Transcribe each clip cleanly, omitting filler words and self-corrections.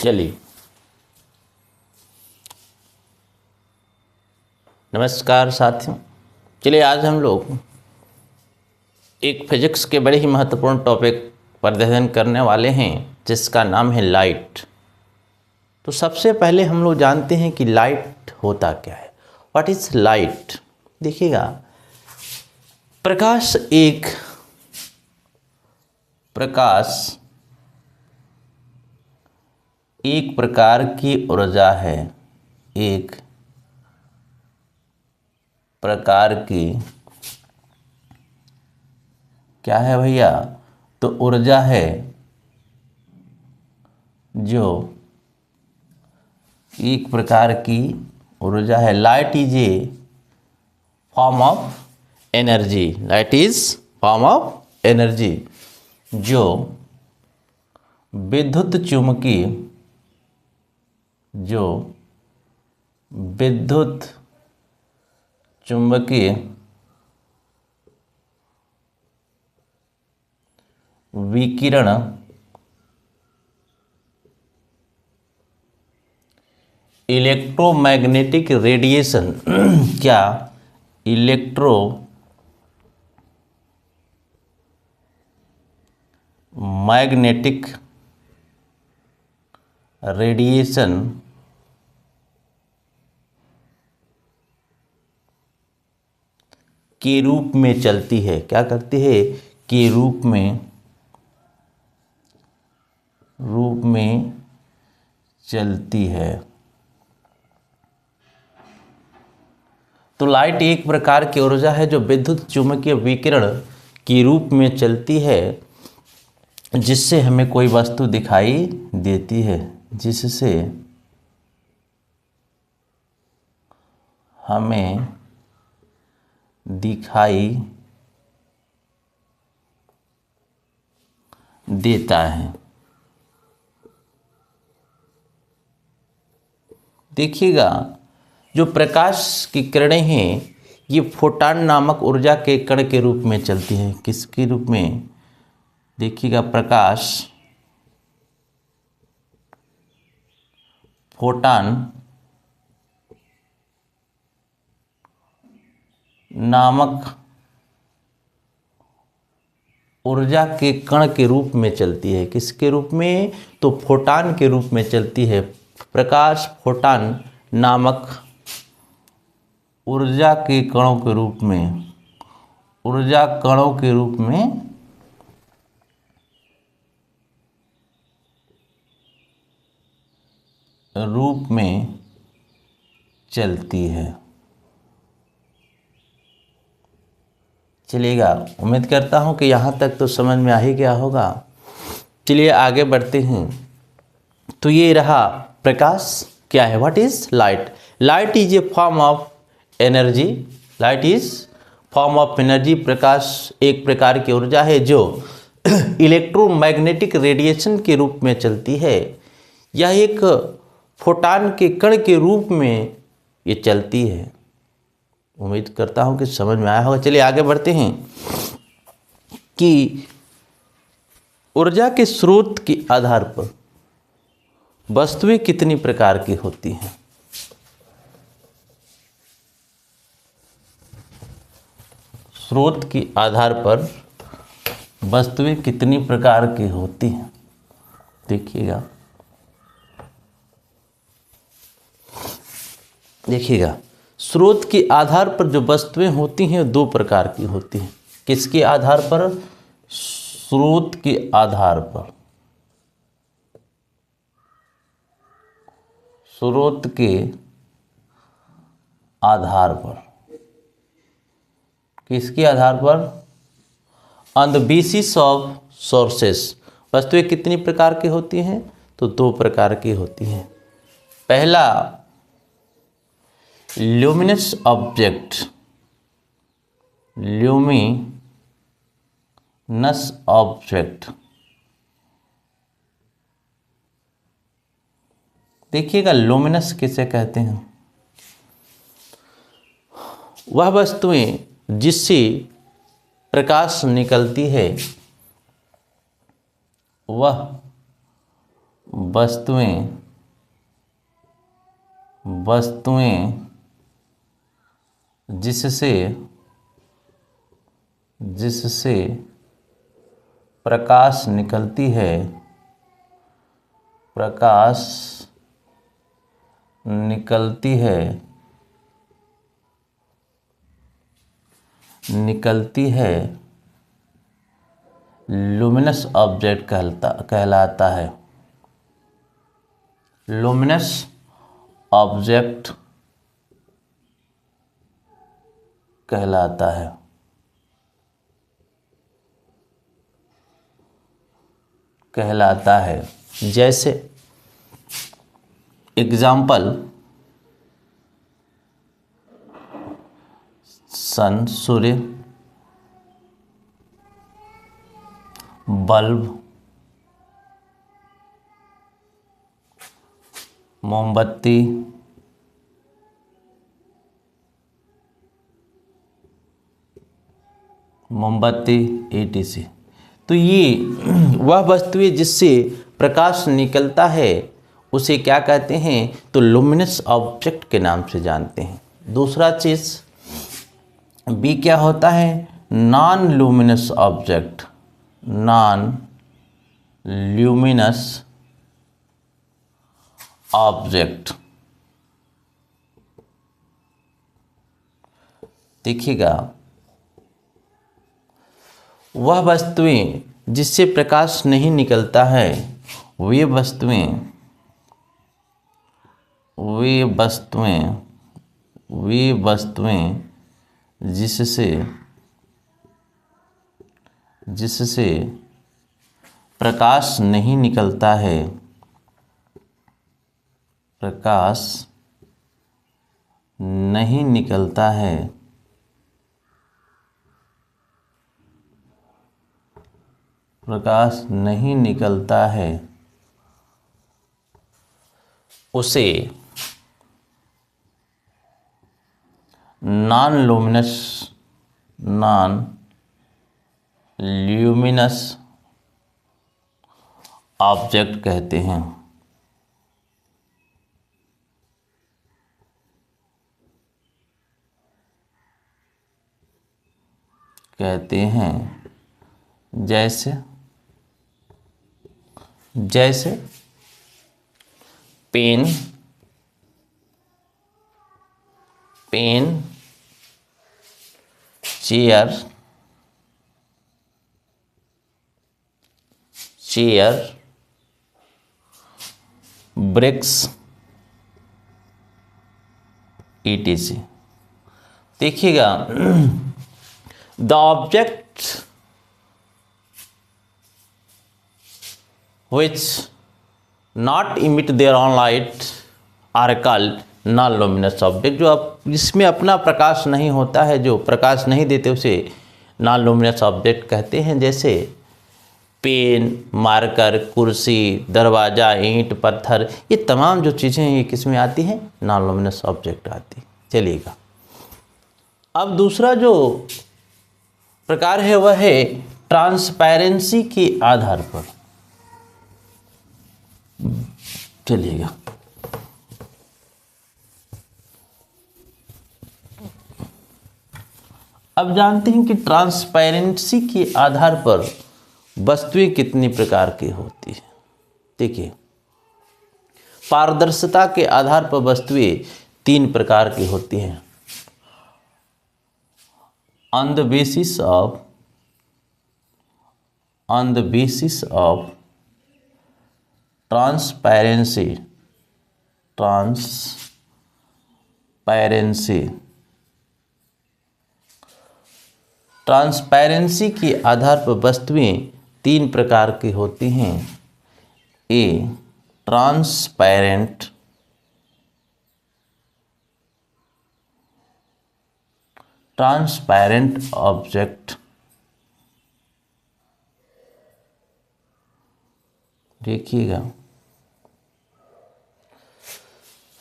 चलिए, नमस्कार साथियों। चलिए, आज हम लोग एक फिजिक्स के बड़े ही महत्वपूर्ण टॉपिक पर अध्ययन करने वाले हैं, जिसका नाम है लाइट। तो सबसे पहले हम लोग जानते हैं कि लाइट होता क्या है। What is light? देखिएगा, प्रकाश एक प्रकार की ऊर्जा है। एक प्रकार की क्या है भैया? तो ऊर्जा है जो एक प्रकार की ऊर्जा है। Light is a form of energy. Light is form of energy जो विद्युत चुंबकीय विकिरण इलेक्ट्रोमैग्नेटिक रेडिएशन क्या इलेक्ट्रोमैग्नेटिक रेडिएशन के रूप में चलती है। क्या करती है? के रूप में चलती है। तो लाइट एक प्रकार की ऊर्जा है जो विद्युत चुंबकीय विकिरण के रूप में चलती है, जिससे हमें कोई वस्तु दिखाई देती है। जिससे हमें दिखाई देता है। देखिएगा, जो प्रकाश की किरणें हैं, ये फोटॉन नामक ऊर्जा के कण के रूप में चलती हैं। किसके रूप में? देखिएगा, प्रकाश फोटॉन नामक ऊर्जा के कण के रूप में चलती है। किसके रूप में? तो फोटॉन के रूप में चलती है। प्रकाश फोटॉन नामक ऊर्जा के कणों के रूप में चलती है। चलिएगा, उम्मीद करता हूँ कि यहाँ तक तो समझ में आ ही गया होगा। चलिए आगे बढ़ते हैं। तो ये रहा प्रकाश क्या है। What is light? Light is a form of energy. Light is form of energy. प्रकाश एक प्रकार की ऊर्जा है जो इलेक्ट्रोमैग्नेटिक रेडिएशन के रूप में चलती है। यह एक फोटॉन के कण के रूप में ये चलती है। उम्मीद करता हूं कि समझ में आया होगा। चलिए आगे बढ़ते हैं कि ऊर्जा के स्रोत के आधार पर वस्तुएं कितनी प्रकार की होती हैं। स्रोत के आधार पर वस्तुएं कितनी प्रकार की होती हैं। देखिएगा, स्रोत के आधार पर जो वस्तुएं होती हैं दो प्रकार की होती हैं। किसके आधार पर? स्रोत के आधार पर। स्रोत के आधार पर। किसके आधार पर? On the basis of sources. वस्तुएं कितनी प्रकार की होती हैं? तो दो प्रकार की होती हैं। पहला, ल्यूमिनस ऑब्जेक्ट। Luminous object. देखिएगा, ल्यूमिनस किसे कहते हैं? वह वस्तुएं जिससे प्रकाश निकलती है, वह वस्तुएं जिससे प्रकाश निकलती है, निकलती है लुमिनस ऑब्जेक्ट कहलाता है। लुमिनस ऑब्जेक्ट कहलाता है। जैसे एग्जाम्पल, सन, सूर्य, बल्ब, मोमबत्ती, etc। तो ये वह वस्तुएं जिससे प्रकाश निकलता है उसे क्या कहते हैं, तो लुमिनस ऑब्जेक्ट के नाम से जानते हैं। दूसरा चीज बी क्या होता है, non luminous object. Non luminous object, देखिएगा, वह वस्तुएं जिससे प्रकाश नहीं निकलता है, वे वस्तुएं जिससे प्रकाश नहीं निकलता है, प्रकाश नहीं निकलता है, उसे नॉन ल्यूमिनस ऑब्जेक्ट कहते हैं। जैसे पेन, चेयर, ब्रिक्स, etc। देखिएगा, the object which not emit their own light are called non luminous object. जिसमें अपना प्रकाश नहीं होता है, जो प्रकाश नहीं देते, उसे नॉन लुमिनस ऑब्जेक्ट कहते हैं। जैसे पेन, मार्कर, कुर्सी, दरवाज़ा, ईंट, पत्थर, ये तमाम जो चीज़ें हैं, ये किस में आती हैं, नॉन लुमिनस ऑब्जेक्ट आती। चलिएगा, अब दूसरा जो प्रकार है वह है ट्रांसपेरेंसी के आधार पर। चलिएगा, अब जानते हैं कि ट्रांसपेरेंसी के आधार पर वस्तुएं कितनी प्रकार की होती है। देखिए, पारदर्शिता के आधार पर वस्तुएं 3 प्रकार की होती हैं। On the basis of transparency के आधार पर वस्तुएं 3 प्रकार की होती हैं। ए, ट्रांसपेरेंट, ऑब्जेक्ट। देखिएगा,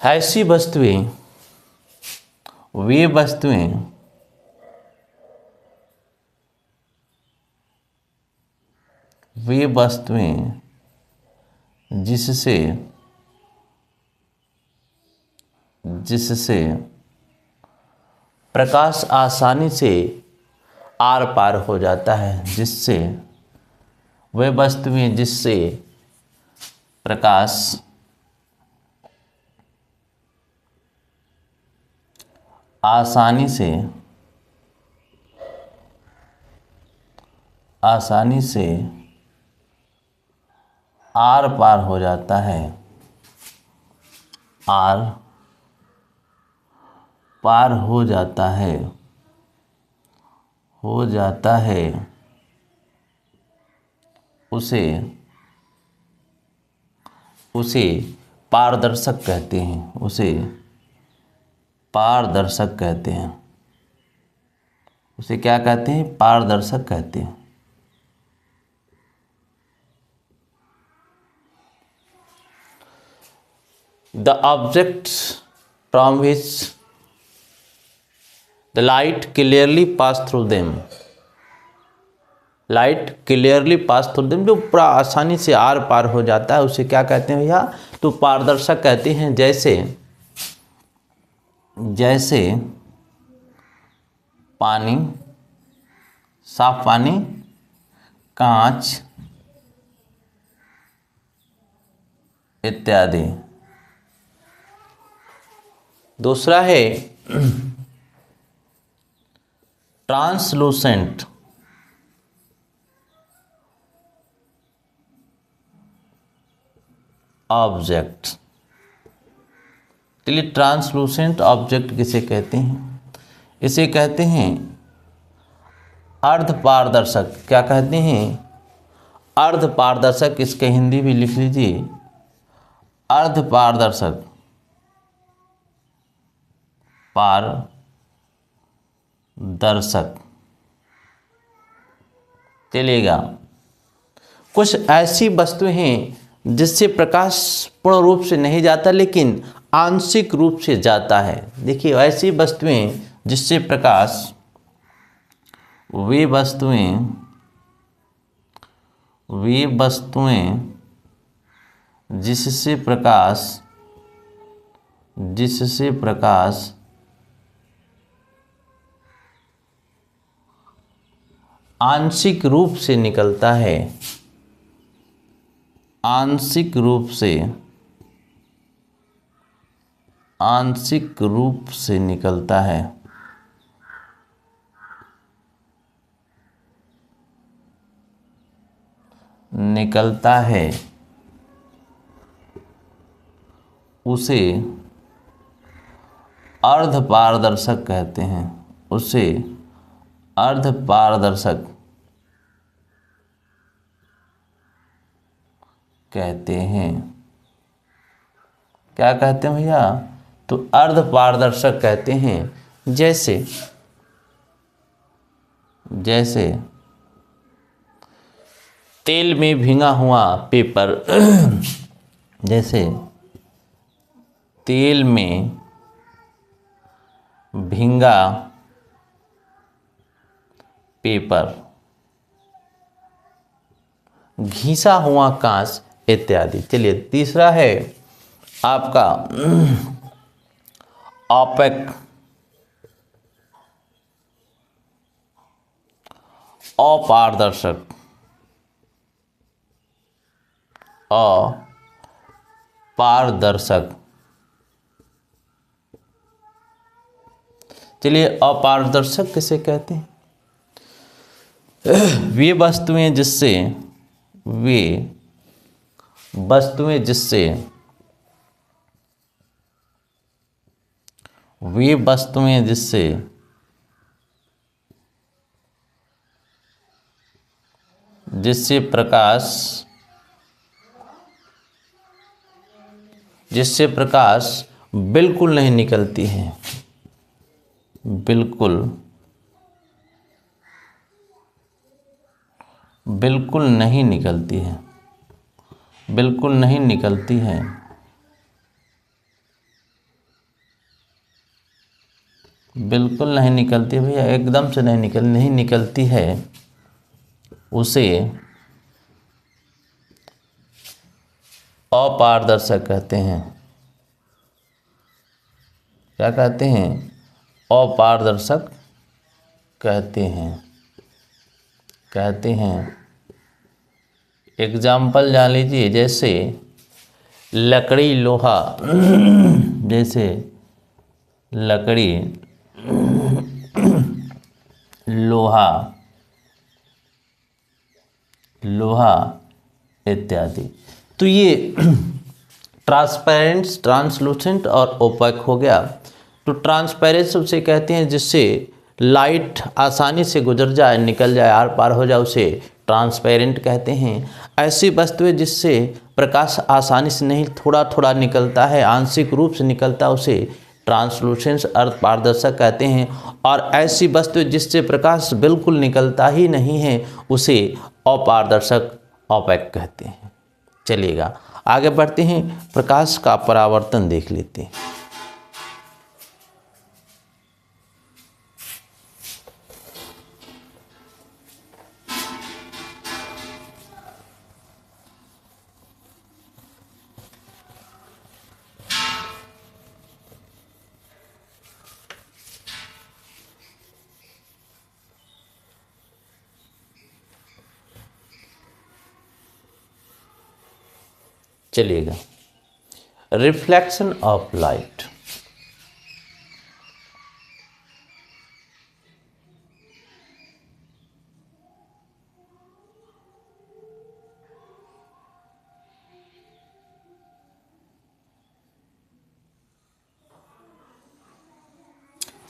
ऐसी वस्तुएं, वे वस्तुएं जिससे प्रकाश आसानी से आर पार हो जाता है, जिससे वह वस्तुएं जिससे प्रकाश आसानी से आर पार हो जाता है, आर पार हो जाता है, उसे पारदर्शक कहते हैं, उसे पारदर्शक कहते हैं। उसे क्या कहते हैं? पारदर्शक कहते हैं। The objects from which the light clearly pass through them, light clearly pass through them, जो पूरा आसानी से आर पार हो जाता है, उसे क्या कहते हैं भैया? तो पारदर्शक कहते हैं। जैसे पानी, साफ पानी, कांच इत्यादि। दूसरा है ट्रांसलूसेंट ऑब्जेक्ट। चलिए, ट्रांसलूसेंट ऑब्जेक्ट किसे कहते हैं? इसे कहते हैं अर्ध पारदर्शक। क्या कहते हैं? अर्ध पारदर्शक। इसके हिंदी भी लिख लीजिए, अर्ध पारदर्शक, पारदर्शक। चलिएगा, कुछ ऐसी वस्तुएं हैं जिससे प्रकाश पूर्ण रूप से नहीं जाता, लेकिन आंशिक रूप से जाता है। देखिए, ऐसी वस्तुएं जिससे प्रकाश, वे वस्तुएं जिससे प्रकाश आंशिक रूप से निकलता है, आंशिक रूप से निकलता है, उसे अर्ध पारदर्शक कहते हैं, उसे अर्ध पारदर्शक कहते हैं। क्या कहते हैं भैया? तो अर्ध पारदर्शक कहते हैं। जैसे तेल में भींगा हुआ पेपर, जैसे तेल में भींगा पेपर, घिसा हुआ कांच इत्यादि। चलिए, तीसरा है आपका ऑपेक, अपारदर्शक, अपारदर्शक। चलिए, अपारदर्शक किसे कहते हैं? वे वस्तुएं जिससे प्रकाश बिल्कुल नहीं निकलती है, बिल्कुल नहीं निकलती है, बिल्कुल नहीं निकलती है। बिल्कुल नहीं निकलती भैया, एकदम से नहीं निकलती है। उसे अपारदर्शक कहते हैं। क्या कहते हैं? अपारदर्शक कहते हैं। एग्जाम्पल जान लीजिए, जैसे लकड़ी लोहा जैसे लकड़ी लोहा इत्यादि। तो ये ट्रांसपेरेंट, ट्रांसलूसेंट और ओपेक हो गया। तो ट्रांसपेरेंट उसे कहते हैं जिससे लाइट आसानी से गुजर जाए, निकल जाए, आर पार हो जाए, उसे ट्रांसपेरेंट कहते हैं। ऐसी वस्तुएं जिससे प्रकाश आसानी से नहीं, थोड़ा थोड़ा निकलता है, आंशिक रूप से निकलता है, उसे ट्रांसलूसेंट अर्ध पारदर्शक कहते हैं। और ऐसी वस्तुएं जिससे प्रकाश बिल्कुल निकलता ही नहीं है, उसे अपारदर्शक, ओपेक कहते हैं। चलिएगा आगे बढ़ते हैं, प्रकाश का परावर्तन देख लेते हैं। चलिएगा, reflection of light.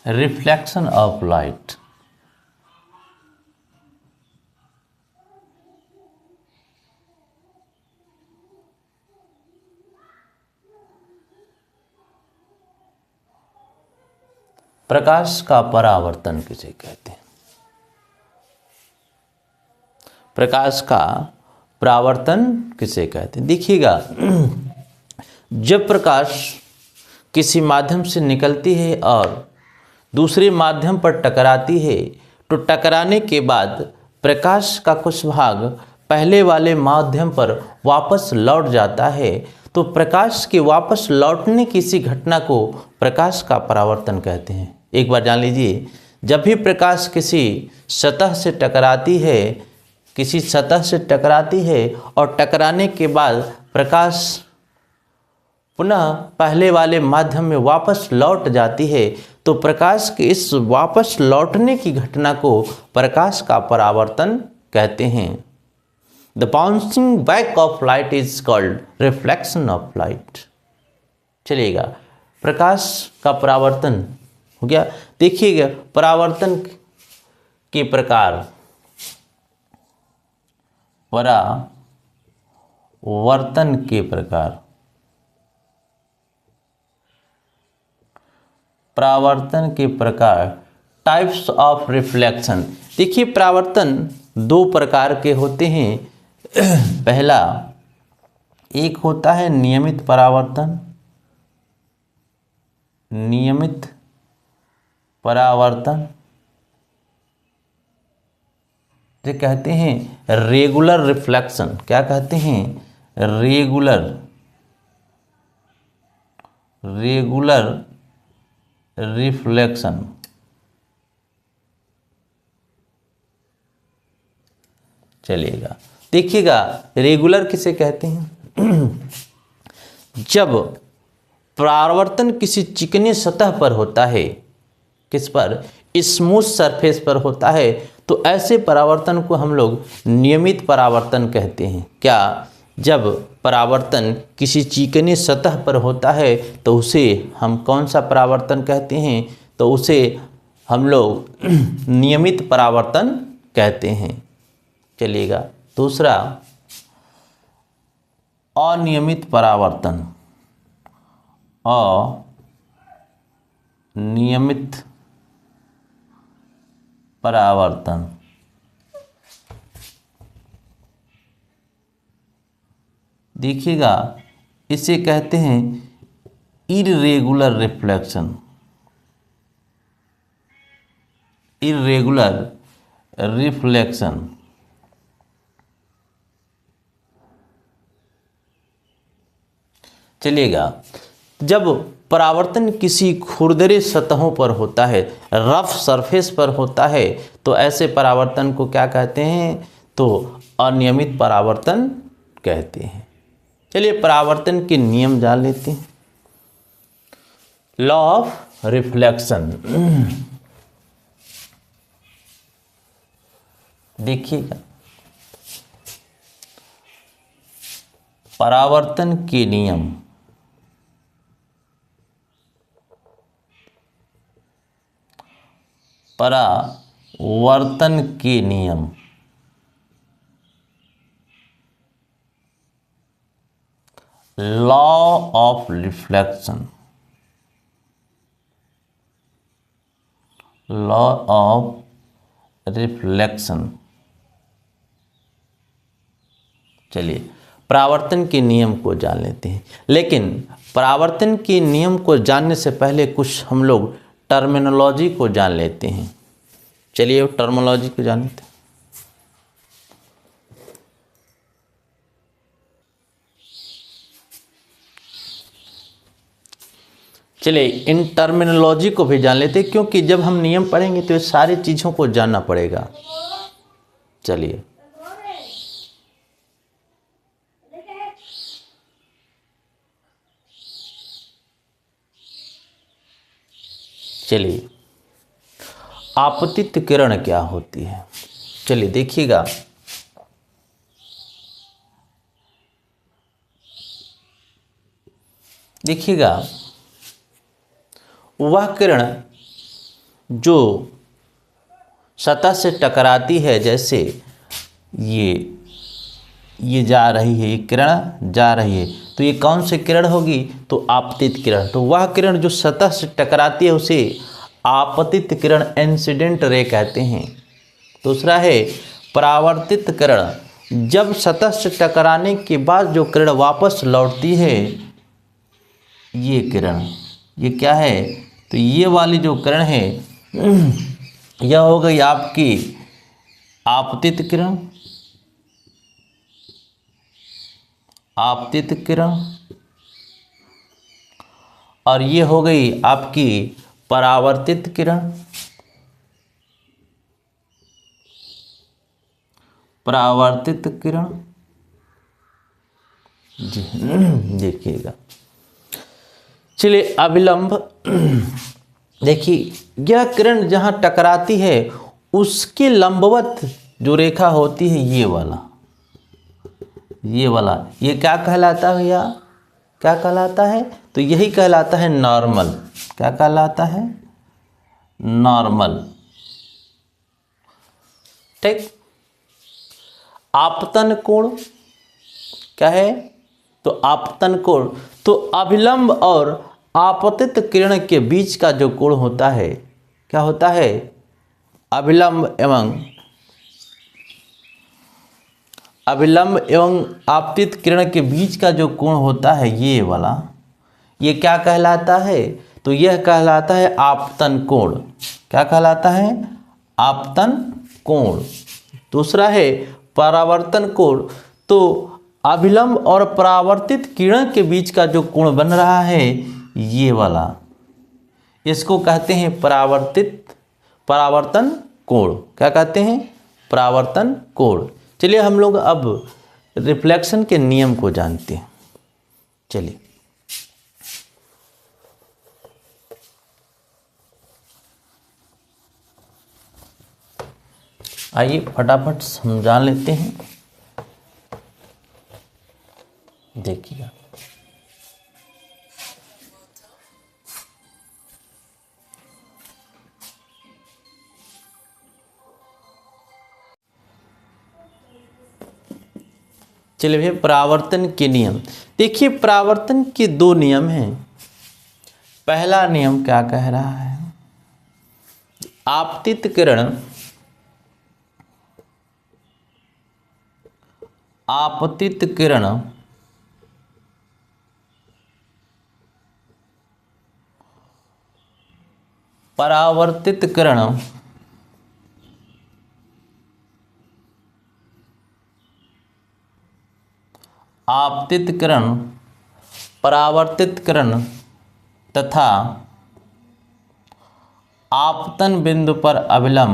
Reflection of light. प्रकाश का परावर्तन किसे कहते हैं? प्रकाश का परावर्तन किसे कहते हैं? देखिएगा, जब प्रकाश किसी माध्यम से निकलती है और दूसरे माध्यम पर टकराती है, तो टकराने के बाद प्रकाश का कुछ भाग पहले वाले माध्यम पर वापस लौट जाता है। तो प्रकाश के वापस लौटने की इसी घटना को प्रकाश का परावर्तन कहते हैं। एक बार जान लीजिए, जब भी प्रकाश किसी सतह से टकराती है और टकराने के बाद प्रकाश पुनः पहले वाले माध्यम में वापस लौट जाती है, तो प्रकाश के इस वापस लौटने की घटना को प्रकाश का परावर्तन कहते हैं। The bouncing back of light is called reflection of light. चलिएगा, प्रकाश का परावर्तन हो गया। देखिएगा, परावर्तन के प्रकार, परावर्तन के प्रकार, टाइप्स ऑफ रिफ्लेक्शन। देखिए, परावर्तन दो प्रकार के होते हैं। पहला, एक होता है नियमित परावर्तन, जो कहते हैं रेगुलर रिफ्लेक्शन। क्या कहते हैं? Regular reflection. चलिएगा, देखिएगा, रेगुलर किसे कहते हैं? जब परावर्तन किसी चिकनी सतह पर होता है, किस पर? स्मूथ सरफेस पर होता है, तो ऐसे परावर्तन को हम लोग नियमित परावर्तन कहते हैं। क्या? जब परावर्तन किसी चिकनी सतह पर होता है तो उसे हम कौन सा परावर्तन कहते हैं? तो उसे हम लोग नियमित परावर्तन कहते हैं। चलिएगा, दूसरा, अनियमित परावर्तन। अनियमित परावर्तन। देखिएगा, इसे कहते हैं इर्रेगुलर रिफ्लेक्शन। चलिएगा, जब परावर्तन किसी खुरदरे सतहों पर होता है, रफ सरफेस पर होता है, तो ऐसे परावर्तन को क्या कहते हैं? तो अनियमित परावर्तन कहते हैं। चलिए परावर्तन के नियम जान लेते हैं। लॉ ऑफ रिफ्लेक्शन, देखिएगा, परावर्तन के नियम, परावर्तन के नियम law of reflection, law of reflection. चलिए परावर्तन के नियम को जान लेते हैं, लेकिन परावर्तन के नियम को जानने से पहले कुछ हम लोग टर्मिनोलॉजी को जान लेते हैं। चलिए टर्मिनोलॉजी को जान लेते हैं। चलिए इन टर्मिनोलॉजी को भी जान लेते हैं, क्योंकि जब हम नियम पढ़ेंगे तो ये सारी चीज़ों को जानना पड़ेगा। चलिए चलिए आपतित किरण क्या होती है? चलिए देखिएगा, देखिएगा, वह किरण जो सतह से टकराती है, जैसे ये जा रही है, ये किरण जा रही है, तो ये कौन सी किरण होगी? तो आपतित किरण। तो वह किरण जो सतह से टकराती है उसे आपतित किरण, इंसिडेंट रे कहते हैं। दूसरा है परावर्तित किरण, जब सतह से टकराने के बाद जो किरण वापस लौटती है, ये किरण, ये क्या है? तो ये वाली जो किरण है यह हो गई आपकी आपतित किरण, आपतित किरण, और ये हो गई आपकी परावर्तित किरण, परावर्तित किरण। जी देखिएगा, चलिए अभिलंब, देखिए यह किरण जहाँ टकराती है उसके लंबवत जो रेखा होती है, ये वाला, ये वाला, ये क्या कहलाता है भैया? क्या कहलाता है? तो यही कहलाता है नॉर्मल। क्या कहलाता है? नॉर्मल। ठीक। आपतन कोण क्या है? तो आपतन कोण, तो अभिलंब और आपतित किरण के बीच का जो कोण होता है, क्या होता है? अभिलंब एवं आपतित किरण के बीच का जो कोण होता है, ये वाला, ये क्या कहलाता है? तो यह कहलाता है आपतन कोण। क्या कहलाता है? आपतन कोण। दूसरा है परावर्तन कोण, तो अभिलंब और परावर्तित किरण के बीच का जो कोण बन रहा है, ये वाला, इसको कहते हैं परावर्तन कोण। क्या कहते हैं? परावर्तन कोण। चलिए हम लोग अब रिफ्लेक्शन के नियम को जानते हैं। चलिए आइए फटाफट समझा लेते हैं। देखिएगा, चलिए भैया परावर्तन के नियम देखिए। परावर्तन के दो नियम हैं। पहला नियम क्या कह रहा है? आपतित किरण, आपतित किरण परावर्तित किरण आपतित किरण परावर्तित किरण तथा आपतन बिंदु पर अभिलंब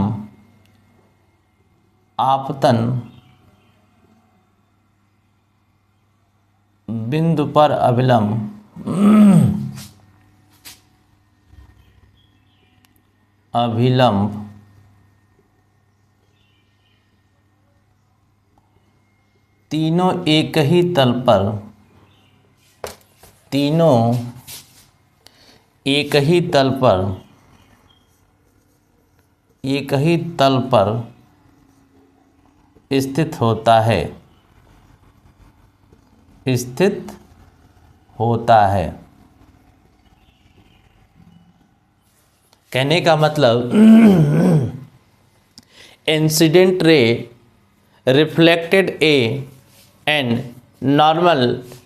आपतन बिंदु पर अभिलंब तीनों एक ही तल पर स्थित होता है। कहने का मतलब incident ray reflected a and normal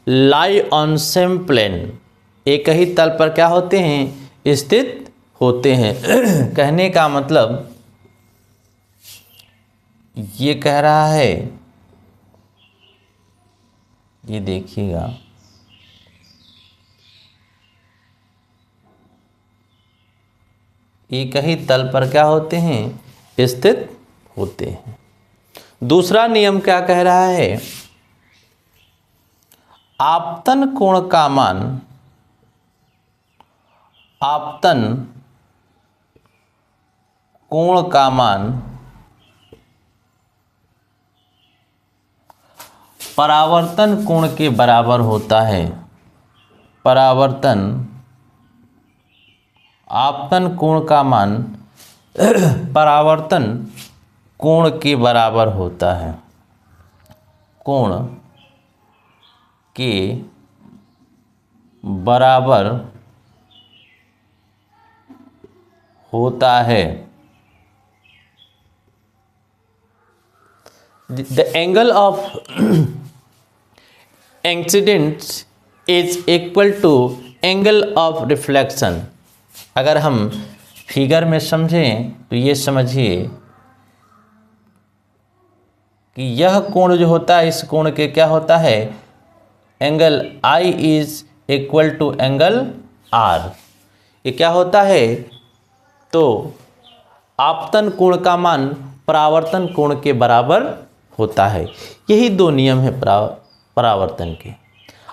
lie on same plane, एक ही तल पर क्या होते हैं, स्थित होते हैं। कहने का मतलब ये कह रहा है, ये देखिएगा, एक ही तल पर क्या होते हैं, स्थित होते हैं। दूसरा नियम क्या कह रहा है, आपतन कोण का मान परावर्तन कोण के बराबर होता है। आपतन कोण का मान परावर्तन कोण के बराबर होता है। कोण के बराबर होता है। The angle of incidence is equal to angle of reflection। अगर हम फिगर में समझें तो ये समझिए कि यह कोण जो होता है, इस कोण के क्या होता है, angle I is equal to angle R। ये क्या होता है, तो आपतन कोण का मान परावर्तन कोण के बराबर होता है। यही दो नियम है परावर्तन के,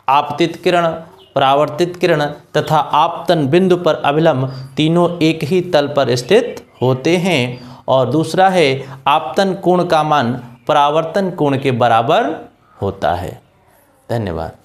आपतित किरण, परावर्तित किरण तथा आपतन बिंदु पर अभिलंब तीनों एक ही तल पर स्थित होते हैं। और दूसरा है आपतन कोण का मान परावर्तन कोण के बराबर होता है। धन्यवाद।